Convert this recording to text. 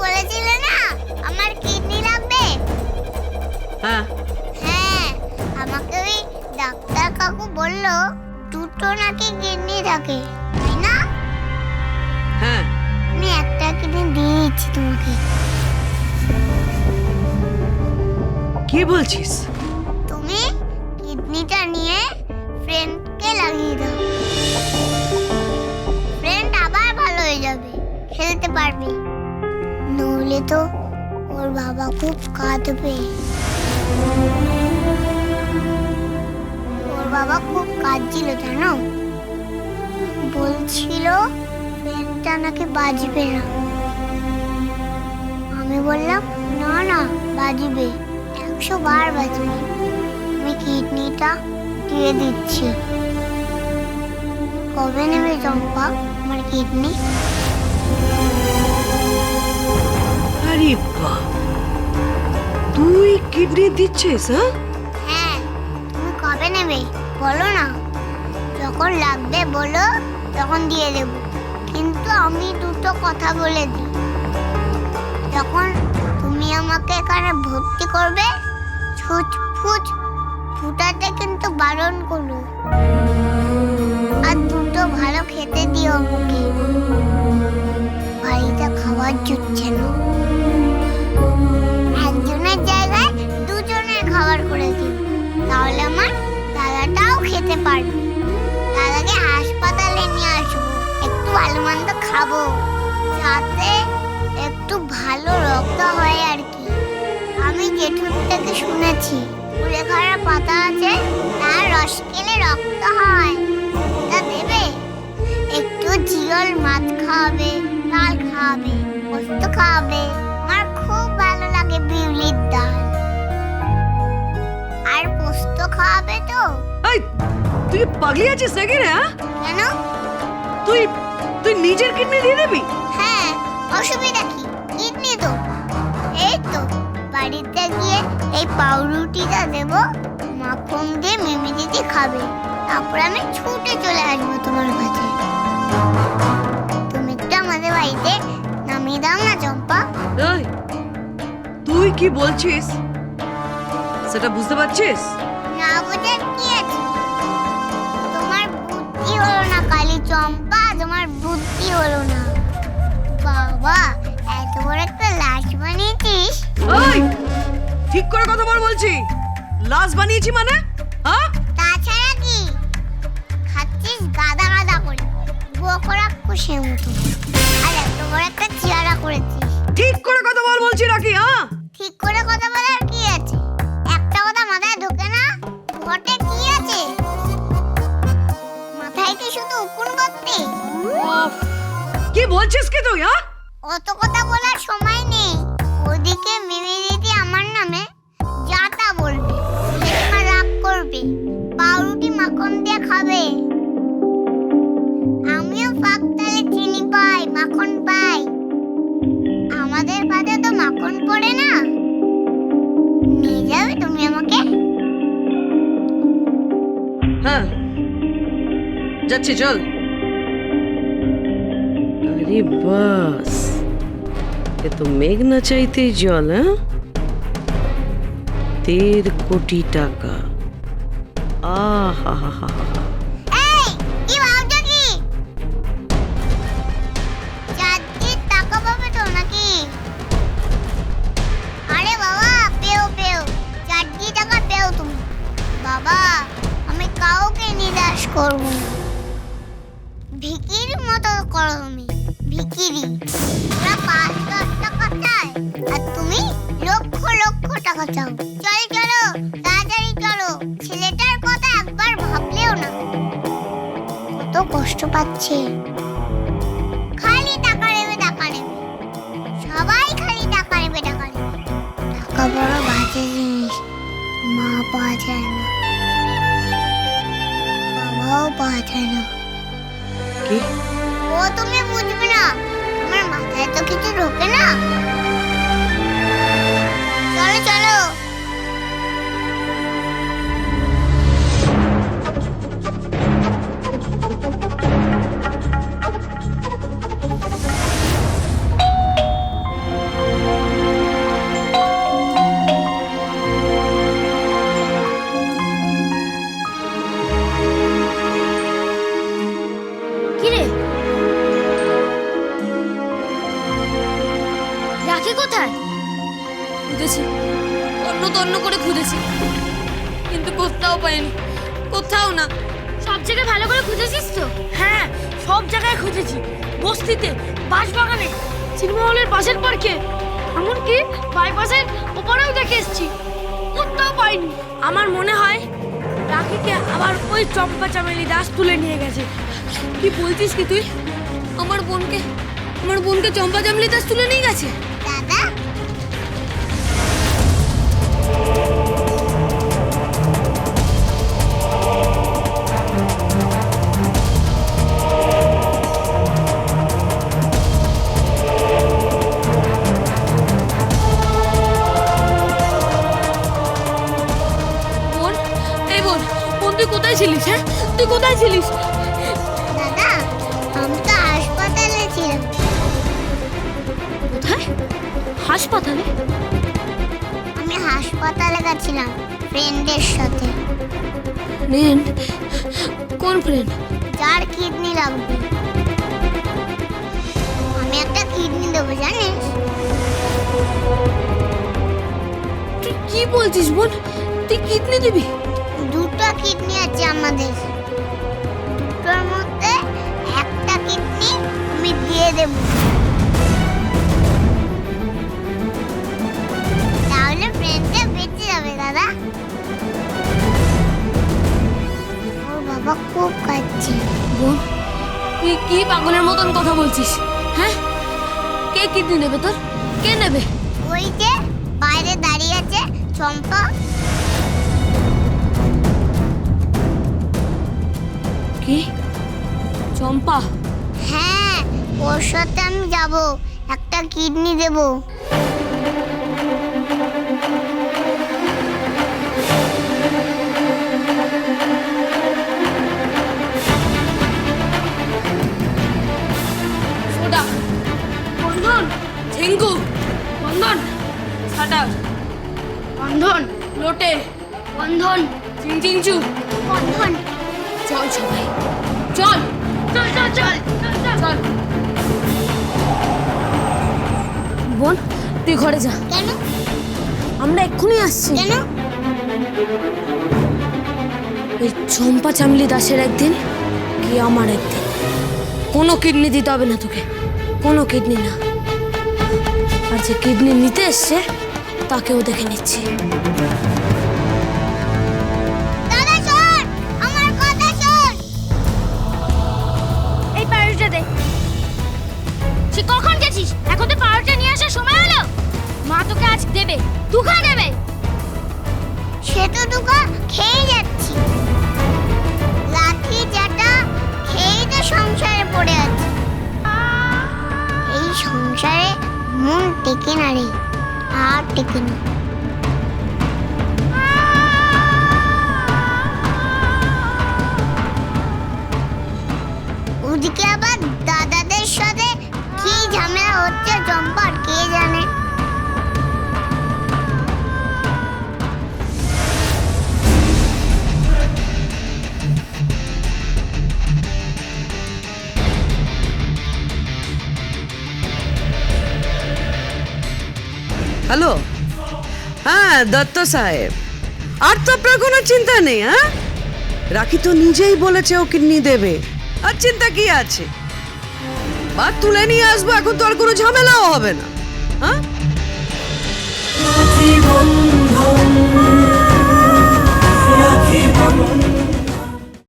বলেছিলে না আমার কিডনি লাগবে? হ্যাঁ হ্যাঁ, আমাকে ওই ডাক্তার কাকু বললো দুটো নাকি কিডনি থাকে, তাই না? হ্যাঁ আমি একটা কিডনি দিয়েছি তোমাকে। কি বলছিস? তুমি কিডনিটা নিয়ে ফ্রেন্ডকে লাগিয়ে দাও। ফ্রেন্ড আবার ভালো হয়ে যাবে, খেলতে পারবে। নইলে তো ওর বাবা খুব কাঁদবে। ওর বাবা খুব কাঁদছিল জানো, বলছিল ফ্রেন্ডটা নাকি বাজবে না। আমি বললাম না না, বাজবে, 100 বার বাজবে। আমি কিডনিটা দিয়ে দিচ্ছি। কবে নেবে চম্পা আমার কিডনি? আরে বাহ, তুই কিডনি দিচ্ছিস? হ্যাঁ হ্যাঁ, তুমি কবে নেবে বলো না, যখন লাগবে বলো, তখন দিয়ে দেব। কিন্তু আমি দুটো কথা বলে দিই, যখন তুমি আমাকে এখানে ভর্তি করবে ছুঁচ ফুচ ফুটাতে কিন্তু বারণ করো। আর দুটো ভালো খেতে দিও আমাকে, বাড়িতে খাবার জুটছে না। একজনের জায়গায় দুজনের খাবার করে দিও, তাহলে আমার দাদাটাও খেতে পারবে। দাদাকে হাসপাতালে নিয়ে আসবো, একটু ভালো মন্দ খাবো, যাতে একটু ভালো রক্ত হয় আর কি। আমি জেঠুর থেকে শুনেছি কুলেখাড়ার পাতা আছে, তার রস খেলে রক্ত হয়। তা দেবে? একটু জিওল মাছ খাওয়াবে, ডাল খাওয়াবে, পোস্ত খাওয়াবে। আমার খুব ভালো লাগে বিউলির ডাল আর পোস্ত খাওয়াবে তো। এই তুই পাগলি আছিস নাকি রে? কেন? তুই তুই নিজের কিডনি দিয়ে দিবি? হ্যাঁ, অসুবিধা কি, কিডনি তো। এই তো বাড়িতে গিয়ে এই পাউরুটিটা দেবো, মাখন দিয়ে মিমি দিদি খাবে, তারপর আমি ছুটে চলে আসবো তোমার কাছে। তুমি একটু আমাদের বাড়িতে নামিয়ে দাও না চম্পা। এই তুই কি বলছিস সেটা বুঝতে পারছিস? না বোঝার কি আছে, তোমার বুদ্ধি হলো না কালী চম্পা, তোমার বুদ্ধি হলো না। বাবা, এত বড় একটা লাশ বানিয়েছিস। এই ঠিক করে কথা বল বলছি। লাশ বানিয়েছি মানে? হ্যাঁ তাছাড়া কি খাচ্ছিস গাদা গাদা করে, বকরা কুশের মতো, আর এত বড় একটা চেহারা করেছিস। ঠিক করে কথা বল বলছি নাকি? হ্যাঁ ঠিক করে কথা বলার কি আছে, একটা কথা মাথায় ঢোকে না, ঘটে কি আছে? মাথায় কি শুধু উকুন ভর্তি? উফ, কি বলছিস কি তুই? হ্যাঁ অত কথা বলার সময় নেই। ওদিকে মিমি দিদি আমার নামে যা তা বলবে, লেখা রাগ করবে, পাউরুটি মাখন দিয়ে খাবে। আমিও ফাঁকতালে চিনি পাই, মাখন পাই, আমাদের ভাতে তো মাখন পড়ে না। নিয়ে যাবে তুমি আমাকে? হ্যাঁ যাচ্ছি, চল। আরে বাস, এ তো মেঘ না চাইতেই জল। হ্যাঁ 1.5 কোটি টাকা। আহা হা হা হা। এই কি ভাবছো কি? চাঁদজির টাকা পাবে তো নাকি? আরে বাবা, পেও পেও, চাঁদজি টাকা পেও তুমি। বাবা, আমি কাউকে নিরাশ করব না। ভিকিরির মতো করো তুমি, ভিকিরি। ওরা 5-10 টাকা চায়, আর তুমি লক্ষ লক্ষ টাকা চাও। চল চলো, তাড়াতাড়ি চলো, ছেলেটার কথা একবার ভাবলেও না, কত কষ্ট পাচ্ছে। খালি টাকা নেবে, টাকা নেবে, সবাই খালি টাকা নেবে, টাকা নেবে। টাকা বড় বাজে জিনিস, মা পাওয়া যায় না, বাবাও পাওয়া যায় না। কি? ও তুমি বুঝবে না, তোমার মাথায় তো কিছু ঢোকে না। চলো চলো। রাখি কোথায়? খুঁজেছি, অন্য তন্ন করে খুঁজেছি, কিন্তু কোথাও পাইনি, কোথাও না। সব জায়গায় ভালো করে খুঁজেছিস তো? হ্যাঁ, সব জায়গায় খুঁজেছি, বস্তিতে, বাঁশবাগানে, সিনেমা হলের পাশের পার্কে, এমনকি বাইপাসের ওপারেও দেখে এসেছি, কোথাও পাইনি। আমার মনে হয় রাখিকে আবার ওই চম্পা চামেলি দাস তুলে নিয়ে গেছে। কি বলছিস কি তুই? আমার বোনকে চম্পা চামলি দাস তুলে নিয়ে গেছে? দাদা, বোন, এই বোন, তুই কোথায় ছিলিস? হ্যাঁ, তুই কোথায় ছিলিস? দাদা, আমি তো হাসপাতালে ছিলাম। কোথায়? হাসপাতালে? আমি হাসপাতালে গেছিলাম ফ্রেন্ডের সাথে। ফ্রেন্ড? কোন ফ্রেন্ড? যার কিডনি লাগবে। আমি একটা কিডনি দেবো, জানিস? তুই কি বলছিস বোন? তুই কিডনি দিবি? দুটো কিডনি আছে আমাদের, দুটোর মধ্যে একটা কিডনি আমি দিয়ে দেব। তাহলে ফ্রেন্ডটা বেঁচে যাবে দাদা। ওর বাবা খুব কাঁদছে। বোন, তুই কি পাগলের মতন কথা বলছিস? হ্যাঁ, কে কিডনি নেবে তোর? কে নেবে? ওই যে বাইরে দাঁড়িয়ে আছে চম্পা। কি? চম্পা? হ্যাঁ, ওর সাথে আমি যাব, একটা কিডনি দেব। সোডা, বন্ধন, ঝিঙ্গু, বন্ধন, সাটার, বন্ধন, লোটে, বন্ধন, চিংচিংচু, বন্ধন। চল সবাই, চল চল চল চল চল চল। বোন, তুই ঘরে যা, কেন? আমরা এক্ষুনি আসছি। কেন? ওই চম্পা চামলি দাসের একদিন, কি আমার একদিন। কোনো কিডনি দিতে হবে না তোকে, কোনো কিডনি না। আর যে কিডনি নিতে এসছে তাকেও দেখে নিচ্ছি। দাদা শোন, আমার কথা শোন। এই পাউরুটা দে। তুই কখন গেছিস? এখন তো পাউরুটা নিয়ে আসার সময় হলো। মা তোকে আজ দেবে, দুখা দেবে। সে তো দুকা খেয়ে যাচ্ছি, লাঠি চাটা খেয়েই তো সংসারে পড়ে আছে। এই সংসারে মন টেকে না রে, আর টেকে না। ওদিকে আবার দাদাদের সাথে কি ঝামেলা হচ্ছে চম্পার, কে জানে। হ্যালো, হ্যাঁ দত্ত সাহেব, আর তো আপনার কোনো চিন্তা নেই। হ্যাঁ, রাখি তো নিজেই বলেছে ও কিডনি দেবে, আর চিন্তা কি আছে? বা তুলে নিয়ে আসবো, এখন তো আর কোনো ঝামেলাও হবে না। হ্যাঁ,